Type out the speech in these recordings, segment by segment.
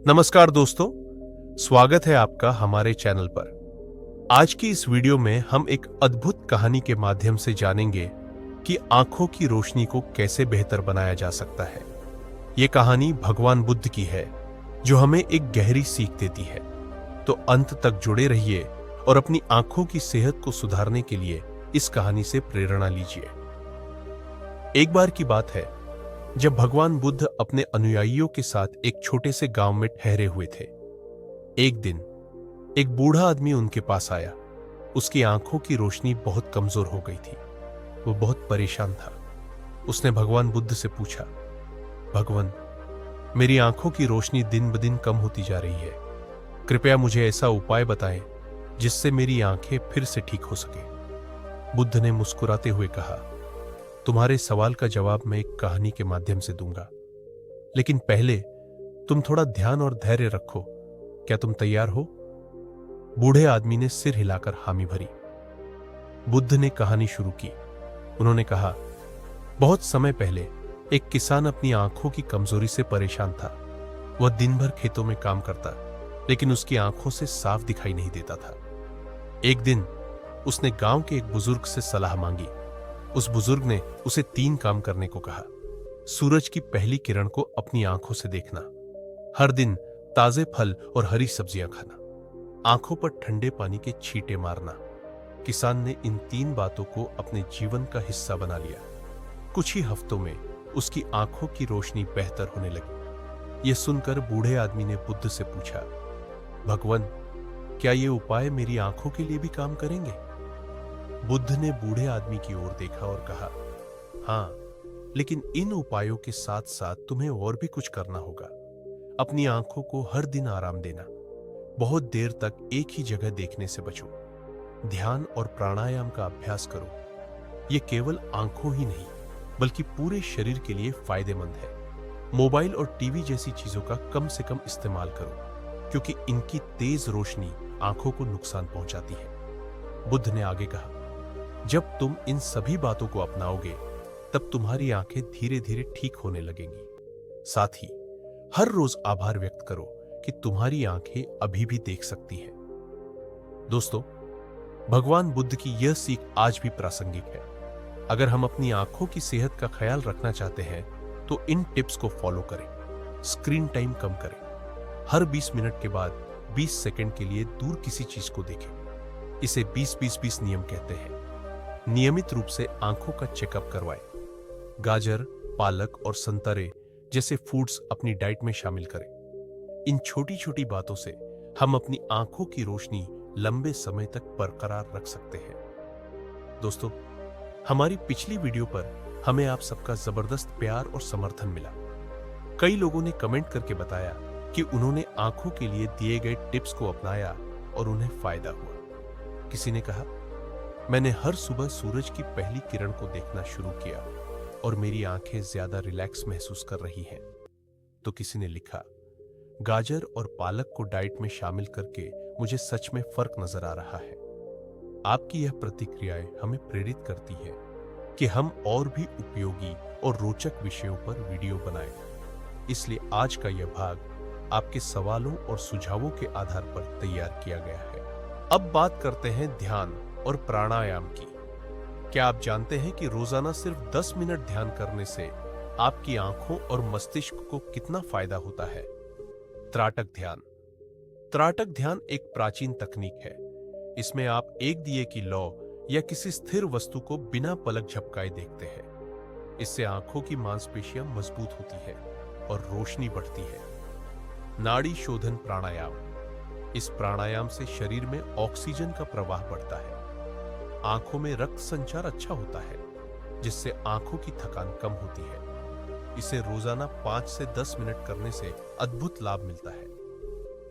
नमस्कार दोस्तों, स्वागत है आपका हमारे चैनल पर। आज की इस वीडियो में हम एक अद्भुत कहानी के माध्यम से जानेंगे कि आंखों की रोशनी को कैसे बेहतर बनाया जा सकता है। ये कहानी भगवान बुद्ध की है जो हमें एक गहरी सीख देती है। तो अंत तक जुड़े रहिए और अपनी आंखों की सेहत को सुधारने के लिए इस कहानी से प्रेरणा लीजिए। एक बार की बात है जब भगवान बुद्ध अपने अनुयायियों के साथ एक छोटे से गांव में ठहरे हुए थे। एक दिन एक बूढ़ा आदमी उनके पास आया। उसकी आंखों की रोशनी बहुत कमजोर हो गई थी। वो बहुत परेशान था। उसने भगवान बुद्ध से पूछा, भगवान, मेरी आंखों की रोशनी दिन ब दिन कम होती जा रही है। कृपया मुझे ऐसा उपाय बताएं जिससे मेरी आंखें फिर से ठीक हो सके। बुद्ध ने मुस्कुराते हुए कहा, तुम्हारे सवाल का जवाब मैं एक कहानी के माध्यम से दूंगा, लेकिन पहले तुम थोड़ा ध्यान और धैर्य रखो। क्या तुम तैयार हो? बूढ़े आदमी ने सिर हिलाकर हामी भरी। बुद्ध ने कहानी शुरू की। उन्होंने कहा, बहुत समय पहले एक किसान अपनी आंखों की कमजोरी से परेशान था। वह दिन भर खेतों में काम करता, लेकिन उसकी आंखों से साफ दिखाई नहीं देता था। एक दिन उसने गांव के एक बुजुर्ग से सलाह मांगी। उस बुजुर्ग ने उसे 3 काम करने को कहा। सूरज की पहली किरण को अपनी आंखों से देखना, हर दिन ताजे फल और हरी सब्जियां खाना, आंखों पर ठंडे पानी के छींटे मारना। किसान ने इन 3 बातों को अपने जीवन का हिस्सा बना लिया। कुछ ही हफ्तों में उसकी आंखों की रोशनी बेहतर होने लगी। यह सुनकर बूढ़े आदमी ने बुद्ध से पूछा, भगवान, क्या ये उपाय मेरी आंखों के लिए भी काम करेंगे? बुद्ध ने बूढ़े आदमी की ओर देखा और कहा, हां, लेकिन इन उपायों के साथ साथ तुम्हें और भी कुछ करना होगा। अपनी आंखों को हर दिन आराम देना, बहुत देर तक एक ही जगह देखने से बचो, ध्यान और प्राणायाम का अभ्यास करो। यह केवल आंखों ही नहीं बल्कि पूरे शरीर के लिए फायदेमंद है। मोबाइल और टीवी जैसी चीजों का कम से कम इस्तेमाल करो, क्योंकि इनकी तेज रोशनी आंखों को नुकसान पहुंचाती है। बुद्ध ने आगे कहा, जब तुम इन सभी बातों को अपनाओगे तब तुम्हारी आंखें धीरे धीरे ठीक होने लगेंगी। साथ ही हर रोज आभार व्यक्त करो कि तुम्हारी आंखें अभी भी देख सकती हैं। दोस्तों, भगवान बुद्ध की यह सीख आज भी प्रासंगिक है। अगर हम अपनी आंखों की सेहत का ख्याल रखना चाहते हैं तो इन टिप्स को फॉलो करें। स्क्रीन टाइम कम करें। हर 20 मिनट के बाद 20 सेकंड के लिए दूर किसी चीज को देखें। इसे 20-20-20 नियम कहते हैं। नियमित रूप से आंखों का चेकअप करवाएं। गाजर, पालक और संतरे जैसे फूड्स अपनी डाइट में शामिल करें। इन छोटी छोटी बातों से हम अपनी आंखों की रोशनी लंबे समय तक बरकरार रख सकते हैं। दोस्तों, हमारी पिछली वीडियो पर हमें आप सबका जबरदस्त प्यार और समर्थन मिला। कई लोगों ने कमेंट करके बताया कि उन्होंने आंखों के लिए दिए गए टिप्स को अपनाया और उन्हें फायदा हुआ। किसी ने कहा, मैंने हर सुबह सूरज की पहली किरण को देखना शुरू किया और मेरी आंखें ज्यादा रिलैक्स महसूस कर रही हैं। तो किसी ने लिखा, गाजर और पालक को डाइट में शामिल करके मुझे सच में फर्क नजर आ रहा है। आपकी यह प्रतिक्रियाएं हमें प्रेरित करती है कि हम और भी उपयोगी और रोचक विषयों पर वीडियो बनाएं। इसलिए आज का यह भाग आपके सवालों और सुझावों के आधार पर तैयार किया गया है। अब बात करते हैं ध्यान और प्राणायाम की। क्या आप जानते हैं कि रोजाना सिर्फ 10 मिनट ध्यान करने से आपकी आंखों और मस्तिष्क को कितना फायदा होता है? त्राटक ध्यान। त्राटक ध्यान एक प्राचीन तकनीक है। इसमें आप एक दिए की लौ या किसी स्थिर वस्तु को बिना पलक झपकाए देखते हैं। इससे आंखों की मांसपेशियां मजबूत होती है और रोशनी बढ़ती है। नाड़ी शोधन प्राणायाम। इस प्राणायाम से शरीर में ऑक्सीजन का प्रवाह बढ़ता है। आंखों में रक्त संचार अच्छा होता है, जिससे आंखों की थकान कम होती है। इसे रोजाना 5 से 10 मिनट करने से अद्भुत लाभ मिलता है।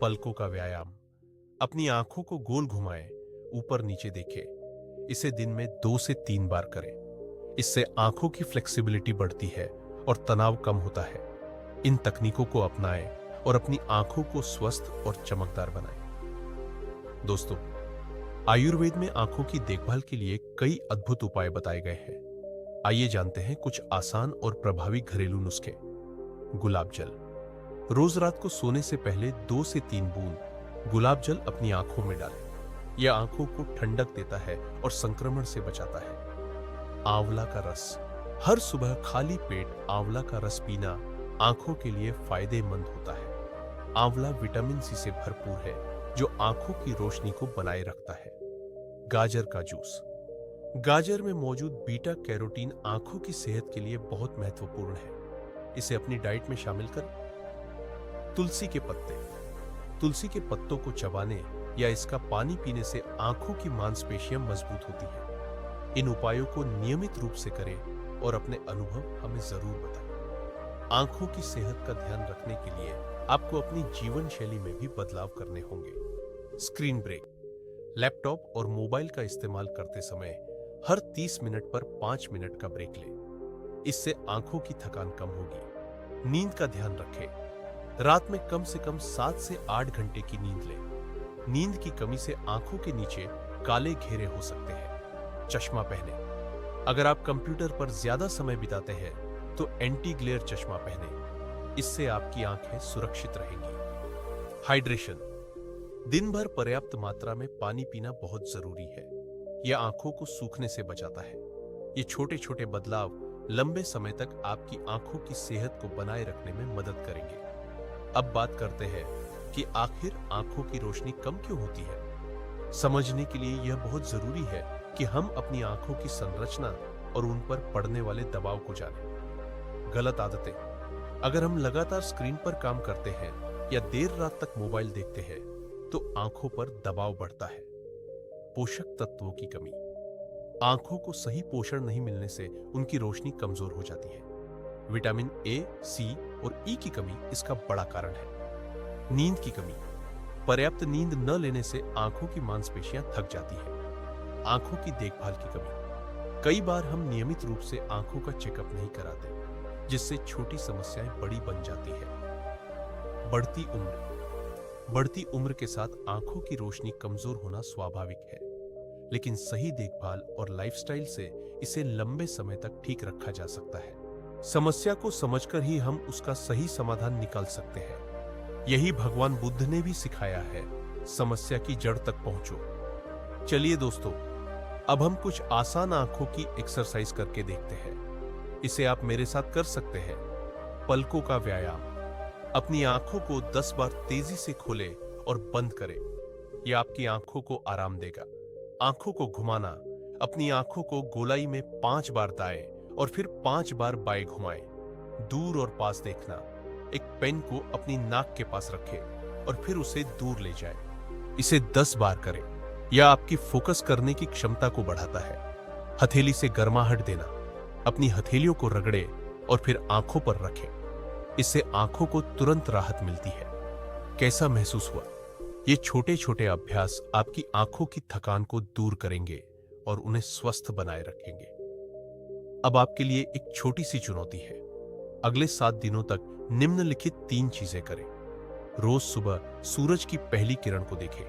पलकों का व्यायाम। अपनी आंखों को गोल घुमाएं, ऊपर नीचे देखें। इसे दिन में 2 से 3 बार करें। इससे आंखों की फ्लेक्सिबिलिटी बढ़ती है और तनाव कम होता है। इन तकनीकों को अपनाएं और अपनी आंखों को स्वस्थ और चमकदार बनाएं। दोस्तों, आयुर्वेद में आंखों की देखभाल के लिए कई अद्भुत उपाय बताए गए हैं। आइए जानते हैं कुछ आसान और प्रभावी घरेलू नुस्खे। गुलाब जल। रोज रात को सोने से पहले 2 से 3 बूंद गुलाब जल अपनी आंखों में डालें। यह आंखों को ठंडक देता है और संक्रमण से बचाता है। आंवला का रस, हर सुबह खाली पेट आंवला का रस पीना आंखों के लिए फायदेमंद होता है। आंवला विटामिन सी से भरपूर है जो आंखों की रोशनी को बनाए रखता है। गाजर का जूस, गाजर में मौजूद बीटा कैरोटीन आंखों की सेहत के लिए बहुत महत्वपूर्ण है। इसे अपनी डाइट में शामिल करें। तुलसी के पत्ते, तुलसी के पत्तों को चबाने या इसका पानी पीने से आंखों की मांसपेशियां मजबूत होती हैं। इन उपायों को नियमित रूप से करें और अपने अनुभव हमें जरूर बताएं। आंखों की सेहत का ध्यान रखने के लिए आपको अपनी जीवन शैली में भी बदलाव करने होंगे। स्क्रीन ब्रेक, लैपटॉप और मोबाइल का इस्तेमाल करते समय हर 30 मिनट पर 5 मिनट का ब्रेक लें। इससे आंखों की थकान कम होगी। नींद का ध्यान रखें। रात में कम से कम 7 से 8 घंटे की नींद लें। नींद की कमी से आंखों के नीचे काले घेरे हो सकते हैं। चश्मा पहने, अगर आप कंप्यूटर पर ज्यादा समय बिताते हैं तो एंटी ग्लेयर चश्मा पहने। इससे आपकी आंखें सुरक्षित रहेंगी। हाइड्रेशन, दिन भर पर्याप्त मात्रा में पानी पीना बहुत जरूरी है। यह आंखों को सूखने से बचाता है। ये छोटे छोटे बदलाव लंबे समय तक आपकी आंखों की सेहत को बनाए रखने में मदद करेंगे। अब बात करते हैं कि आखिर आंखों की रोशनी कम क्यों होती है। समझने के लिए यह बहुत जरूरी है कि हम अपनी आंखों की संरचना और उन पर पड़ने वाले दबाव को जानें। गलत आदतें, अगर हम लगातार स्क्रीन पर काम करते हैं या देर रात तक मोबाइल देखते हैं तो आंखों पर दबाव बढ़ता है। पोषक तत्वों की कमी, आंखों को सही पोषण नहीं मिलने से उनकी रोशनी कमजोर हो जाती है। विटामिन ए, सी और ई की कमी इसका बड़ा कारण है। नींद की कमी, पर्याप्त नींद न लेने से आंखों की मांसपेशियां थक जाती है। आंखों की देखभाल की कमी, कई बार हम नियमित रूप से आंखों का चेकअप नहीं कराते, जिससे छोटी समस्याएं बड़ी बन जाती है। बढ़ती उम्र, बढ़ती उम्र के साथ आंखों की रोशनी कमजोर होना स्वाभाविक है, लेकिन सही देखभाल और लाइफस्टाइल से इसे लंबे समय तक ठीक रखा जा सकता है। समस्या को समझकर ही हम उसका सही समाधान निकाल सकते हैं। यही भगवान बुद्ध ने भी सिखाया है, समस्या की जड़ तक पहुंचो। चलिए दोस्तों, अब हम कुछ आसान आंखों की एक्सरसाइज करके देखते हैं। इसे आप मेरे साथ कर सकते हैं। पलकों का व्यायाम, अपनी आंखों को 10 बार तेजी से खोलें और बंद करें। यह आपकी आंखों को आराम देगा। आंखों को घुमाना, अपनी आंखों को गोलाई में 5 बार दाएं और फिर 5 बार बाएं घुमाएं। दूर और पास देखना, एक पेन को अपनी नाक के पास रखें और फिर उसे दूर ले जाएं। इसे 10 बार करें। यह आपकी फोकस करने की क्षमता को बढ़ाता है। हथेली से गर्माहट देना, अपनी हथेलियों को रगड़े और फिर आंखों पर रखें। इससे आंखों को तुरंत राहत मिलती है। कैसा महसूस हुआ? ये छोटे छोटे अभ्यास आपकी आंखों की थकान को दूर करेंगे और उन्हें स्वस्थ बनाए रखेंगे। अब आपके लिए एक छोटी सी चुनौती है। अगले 7 दिनों तक निम्नलिखित 3 चीजें करें। रोज सुबह सूरज की पहली किरण को देखें।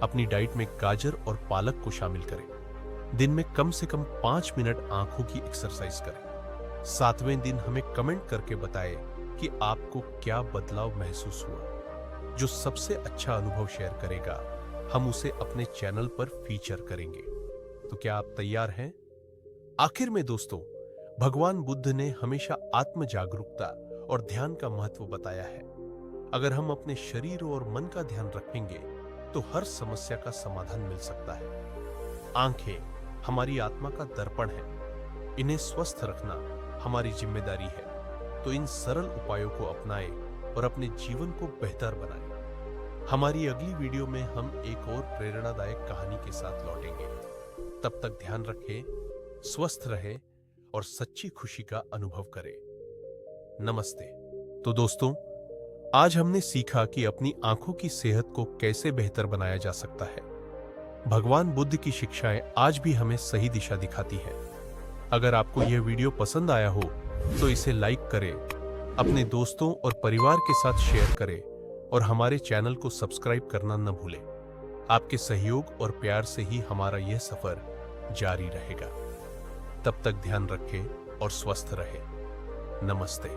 अपनी डाइट में गाजर और पालक को शामिल करें। दिन में कम से कम 5 मिनट आंखों की एक्सरसाइज करें। 7वें दिन हमें कमेंट करके बताएं कि आपको क्या बदलाव महसूस हुआ। जो सबसे अच्छा अनुभव शेयर करेगा, हम उसे अपने चैनल पर फीचर करेंगे। तो क्या आप तैयार हैं? आखिर में दोस्तों, भगवान बुद्ध ने हमेशा आत्म जागरूकता और ध्यान का महत्व बताया है। अगर हम अपने शरीर और मन का ध्यान रखेंगे तो हर समस्या का समाधान मिल सकता है। आंखें हमारी आत्मा का दर्पण है। इन्हें स्वस्थ रखना हमारी जिम्मेदारी है। तो इन सरल उपायों को अपनाएं और अपने जीवन को बेहतर बनाएं। हमारी अगली वीडियो में हम एक और प्रेरणादायक कहानी के साथ लौटेंगे। तब तक ध्यान रखें, स्वस्थ रहे और सच्ची खुशी का अनुभव करें। नमस्ते। तो दोस्तों, आज हमने सीखा कि अपनी आंखों की सेहत को कैसे बेहतर बनाया जा सकता है। भगवान बुद्ध की शिक्षाएं आज भी हमें सही दिशा दिखाती हैं। अगर आपको यह वीडियो पसंद आया हो तो इसे लाइक करें, अपने दोस्तों और परिवार के साथ शेयर करें और हमारे चैनल को सब्सक्राइब करना न भूलें। आपके सहयोग और प्यार से ही हमारा यह सफर जारी रहेगा। तब तक ध्यान रखें और स्वस्थ रहें। नमस्ते।